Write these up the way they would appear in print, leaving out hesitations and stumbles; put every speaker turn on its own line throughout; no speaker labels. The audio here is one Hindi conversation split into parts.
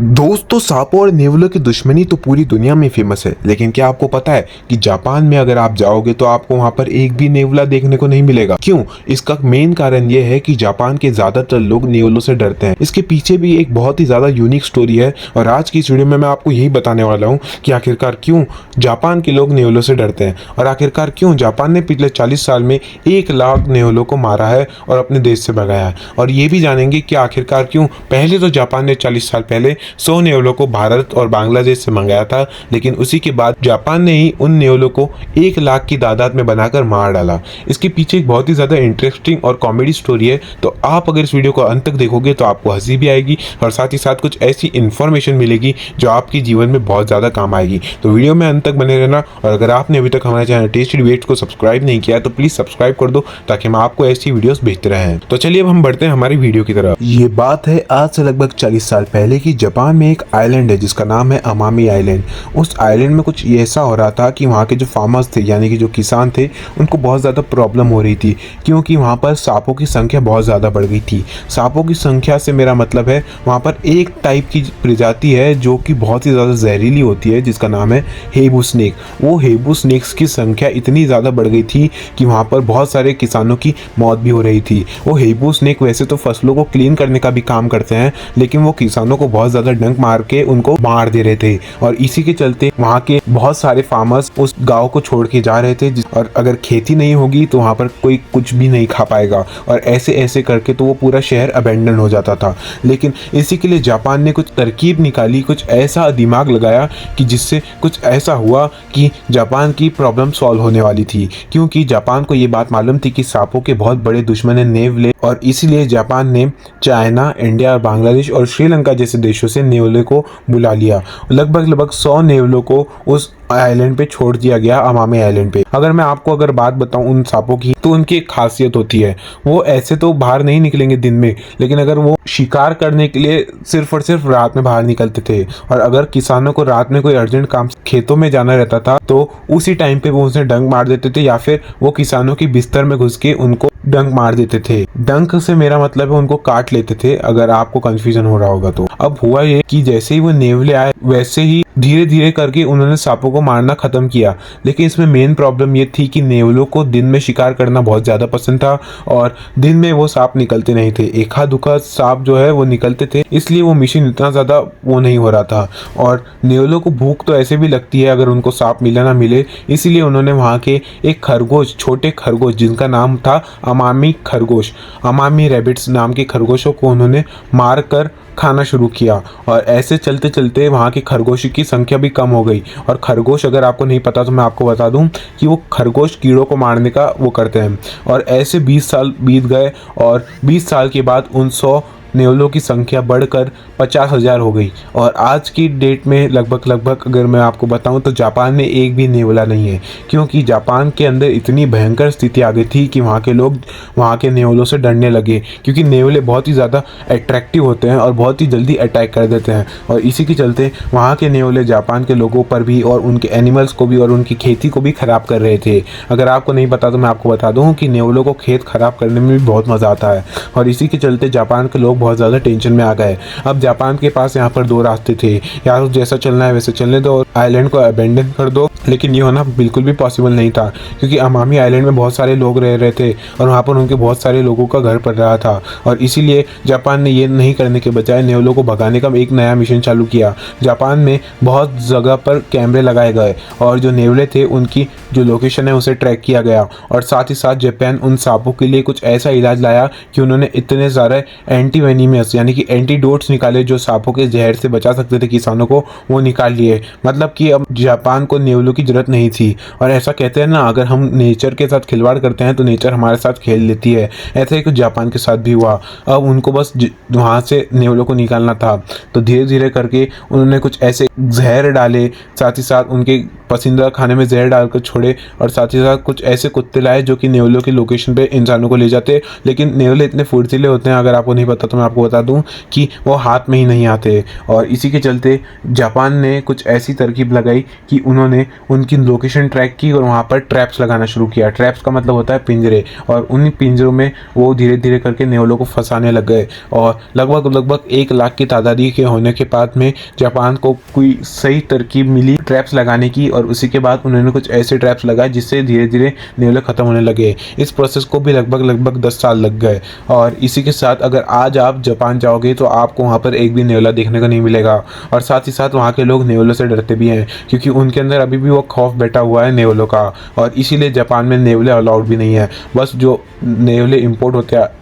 दोस्तों, सांपों और नेवलों की दुश्मनी तो पूरी दुनिया में फेमस है। लेकिन क्या आपको पता है कि जापान में अगर आप जाओगे तो आपको वहां पर एक भी नेवला देखने को नहीं मिलेगा। क्यों? इसका मेन कारण यह है कि जापान के ज्यादातर लोग नेवलों से डरते हैं। इसके पीछे भी एक बहुत ही ज्यादा यूनिक स्टोरी है और आज की इस वीडियो में मैं आपको यही बताने वाला हूँ कि आखिरकार क्यों जापान के लोग नेवलों से डरते हैं और आखिरकार क्यों जापान ने पिछले 40 साल में 1 लाख नेवलों को मारा है और अपने देश से भगाया है। और ये भी जानेंगे कि आखिरकार क्यों पहले तो जापान ने 40 साल पहले 100 नेवलों को भारत और बांग्लादेश से मंगाया था, लेकिन उसी के बाद जापान ने ही उन नेवलों को 1 लाख की तादाद में बनाकर मार डाला। इसके पीछे एक बहुत ही ज्यादा इंटरेस्टिंग और कॉमेडी स्टोरी है, तो आप अगर इस वीडियो को अंत तक देखोगे तो आपको हंसी भी आएगी और साथ ही साथ कुछ ऐसी इन्फॉर्मेशन मिलेगी जो आपके जीवन में बहुत ज्यादा काम आएगी। तो वीडियो में अंत तक बने रहना और अगर आपने अभी तक हमारे चैनल टेस्टी डिबेट्स को सब्सक्राइब नहीं किया है तो प्लीज सब्सक्राइब कर दो ताकि हम आपको ऐसी वीडियोस भेजते रहें। तो चलिए अब हम बढ़ते हैं हमारी वीडियो की तरफ। ये बात है आज से लगभग 40 साल पहले की। जापान में एक आइलैंड है जिसका नाम है अमामी आइलैंड। उस आइलैंड में कुछ ऐसा हो रहा था कि वहाँ के जो फार्मर्स थे यानी कि जो किसान थे उनको बहुत ज़्यादा प्रॉब्लम हो रही थी, क्योंकि वहाँ पर सांपों की संख्या बहुत ज़्यादा बढ़ गई थी। सांपों की संख्या से मेरा मतलब है वहाँ पर एक टाइप की प्रजाति है जो कि बहुत ही ज़्यादा जहरीली होती है जिसका नाम है हेबू स्नेक। वो हेबू स्नेक्स की संख्या इतनी ज़्यादा बढ़ गई थी कि वहाँ पर बहुत सारे किसानों की मौत भी हो रही थी। वो हेबू स्नेक वैसे तो फसलों को क्लीन करने का भी काम करते हैं, लेकिन वो किसानों को बहुत ज़्यादा डंक मार के उनको मार दे रहे थे और इसी के चलते वहाँ के बहुत सारे फार्मर्स उस गांव को छोड़ के जा रहे थे। और अगर खेती नहीं होगी तो वहाँ पर कोई कुछ भी नहीं खा पाएगा और ऐसे ऐसे करके तो वो पूरा शहर अबेंडन हो जाता था। लेकिन इसी के लिए जापान ने कुछ तरकीब निकाली, कुछ ऐसा दिमाग लगाया कि जिससे कुछ ऐसा हुआ कि जापान की प्रॉब्लम सॉल्व होने वाली थी, क्योंकि जापान को ये बात मालूम थी कि सांपों के बहुत बड़े दुश्मन है नेवले, और इसीलिए जापान ने चाइना, इंडिया और बांग्लादेश और श्रीलंका जैसे देशों से नेवले को बुला लिया। लगभग 100 नेवलों को उस आइलैंड पे छोड़ दिया गया, अमामी आइलैंड पे। अगर मैं आपको बात बताऊं उन सांपों की, तो उनकी एक खासियत होती है, वो ऐसे तो बाहर नहीं निकलेंगे दिन में, लेकिन अगर वो शिकार करने के लिए सिर्फ और सिर्फ रात में बाहर निकलते थे। और अगर किसानों को रात में कोई अर्जेंट काम खेतों में जाना रहता था तो उसी टाइम पे वो उसे डंक मार देते थे या फिर वो किसानों की बिस्तर में घुस के उनको डंक मार देते थे। डंक से मेरा मतलब है उनको काट लेते थे, अगर आपको कंफ्यूजन हो रहा होगा तो। अब हुआ ये कि जैसे ही वो नेवले आए वैसे ही धीरे धीरे करके उन्होंने सांपों को मारना खत्म किया। लेकिन इसमें मेन प्रॉब्लम ये थी कि नेवलों को दिन में शिकार करना बहुत ज्यादा पसंद था और दिन में वो सांप निकलते नहीं थे। एका दुखा सांप जो है वो निकलते थे, इसलिए वो मिशन इतना ज्यादा वो नहीं हो रहा था। और नेवलों को भूख तो ऐसे भी लगती है अगर उनको सांप मिले ना मिले, इसीलिए उन्होंने वहाँ के एक खरगोश, छोटे खरगोश जिनका नाम था अमामी खरगोश, अमामी रैबिट्स नाम के खरगोशों को उन्होंने मार कर खाना शुरू किया। और ऐसे चलते चलते वहाँ की खरगोश की संख्या भी कम हो गई। और खरगोश, अगर आपको नहीं पता तो मैं आपको बता दूं कि वो खरगोश कीड़ों को मारने का वो करते हैं। और ऐसे 20 साल बीत गए और 20 साल के बाद उन 100 नेवलों की संख्या बढ़कर 50,000 हो गई। और आज की डेट में लगभग अगर मैं आपको बताऊं तो जापान में एक भी नेवला नहीं है, क्योंकि जापान के अंदर इतनी भयंकर स्थिति आ गई थी कि वहाँ के लोग वहाँ के नेवलों से डरने लगे, क्योंकि नेवले बहुत ही ज़्यादा अट्रैक्टिव होते हैं और बहुत ही जल्दी अटैक कर देते हैं। और इसी के चलते वहाँ के नेवले जापान के लोगों पर भी और उनके एनिमल्स को भी और उनकी खेती को भी ख़राब कर रहे थे। अगर आपको नहीं पता तो मैं आपको बता दूँ कि नेवलों को खेत ख़राब करने में भी बहुत मज़ा आता है और इसी के चलते जापान के लोग बहुत ज़्यादा टेंशन में आ गए। अब जापान के पास यहाँ पर 2 रास्ते थे, या तो जैसा चलना है वैसे चलने दो और आइलैंड को अबेंडन कर दो, लेकिन ये होना बिल्कुल भी पॉसिबल नहीं था, क्योंकि अमामी आइलैंड में बहुत सारे लोग रह रहे थे और वहाँ पर उनके बहुत सारे लोगों का घर पड़ रहा था। और इसीलिए जापान ने ये नहीं करने के बजाय नेवलों को भगाने का एक नया मिशन चालू किया। जापान में बहुत जगह पर कैमरे लगाए गए और जो नेवले थे उनकी जो लोकेशन है उसे ट्रैक किया गया। और साथ ही साथ जापान उन सांपों के लिए कुछ ऐसा इलाज लाया कि उन्होंने इतने सारे एंटीवेनिमस यानी कि एंटीडोट्स निकाले जो सांपों के जहर से बचा सकते थे किसानों को, वो निकाल लिए। मतलब कि अब जापान को नेवलों की जरूरत नहीं थी। और ऐसा कहते हैं ना, अगर हम नेचर के साथ खिलवाड़ करते हैं तो नेचर हमारे साथ खेल लेती है। ऐसा ही कुछ जापान के साथ भी हुआ। अब उनको बस वहाँ से नेवलों को निकालना था, तो धीरे धीरे करके उन्होंने कुछ ऐसे जहर डाले, साथ ही साथ उनके पसंदीदा खाने में जहर डालकर छोड़े और साथ ही साथ कुछ ऐसे कुत्ते लाए जो कि नेवलों की लोकेशन पे इंसानों को ले जाते। लेकिन नेवले इतने फुर्तीले होते हैं, अगर आपको नहीं पता तो मैं मैं आपको बता दूं कि वो हाथ में ही नहीं आते। और इसी के चलते जापान ने कुछ ऐसी तरकीब लगाई कि उन्होंने उनकी लोकेशन ट्रैक की और वहाँ पर ट्रैप्स लगाना शुरू किया। ट्रैप्स का मतलब होता है पिंजरे, और उन पिंजरों में वो धीरे धीरे करके नेवलों को फंसाने लग गए। और लगभग 1 लाख की तादादी के होने के बाद में जापान को कोई सही तरकीब मिली ट्रैप्स लगाने की, और उसी के बाद उन्होंने कुछ ऐसे ट्रैप्स लगाए जिससे धीरे धीरे नेवले ख़त्म होने लगे। इस प्रोसेस को भी लगभग 10 साल लग गए। और इसी के साथ अगर आज आप जापान जाओगे तो आपको वहाँ पर एक भी नेवला देखने को नहीं मिलेगा। और साथ ही साथ वहाँ के लोग नेवलों से डरते भी हैं, क्योंकि उनके अंदर अभी भी वो खौफ बैठा हुआ है नेवलों का। और इसीलिए जापान में नेवले अलाउड भी नहीं है। बस जो नेवले इंपोर्ट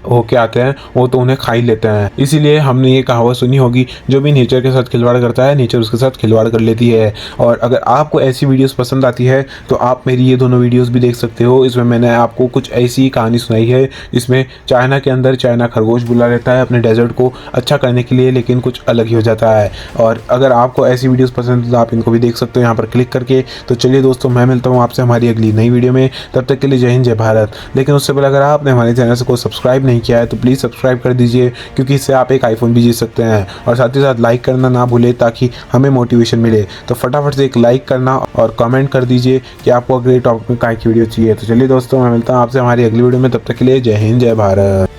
होके आते हैं वो तो उन्हें खा ही लेते हैं। इसीलिए हमने ये कहावत सुनी होगी, जो भी नेचर के साथ खिलवाड़ करता है नेचर उसके साथ खिलवाड़ कर लेती है। और अगर आपको ऐसी वीडियोस पसंद आती है तो आप मेरी ये दोनों वीडियोस भी देख सकते हो। इसमें मैंने आपको कुछ ऐसी कहानी सुनाई है जिसमें चाइना के अंदर चाइना खरगोश बुला लेता है अपने डेजर्ट को अच्छा करने के लिए, लेकिन कुछ अलग ही हो जाता है। और अगर आपको ऐसी वीडियोस पसंद है तो आप इनको भी देख सकते हो यहाँ पर क्लिक करके। तो चलिए दोस्तों, मैं मिलता हूँ आपसे हमारी अगली नई वीडियो में। तब तक के लिए जय हिंद जय भारत। लेकिन उससे पहले अगर आपने हमारे चैनल को सब्सक्राइब नहीं किया है तो प्लीज़ सब्सक्राइब कर दीजिए, क्योंकि इससे आप एक आईफोन भी जीत सकते हैं। और साथ ही साथ लाइक करना ना भूले ताकि हमें मोटिवेशन मिले। तो फटाफट से एक लाइक करना और कमेंट कर दीजिए कि आपको अगले टॉपिक में काय की वीडियो चाहिए। तो चलिए दोस्तों, मैं मिलता हूँ आपसे हमारी अगली वीडियो में। तब तक के लिए जय हिंद जय भारत।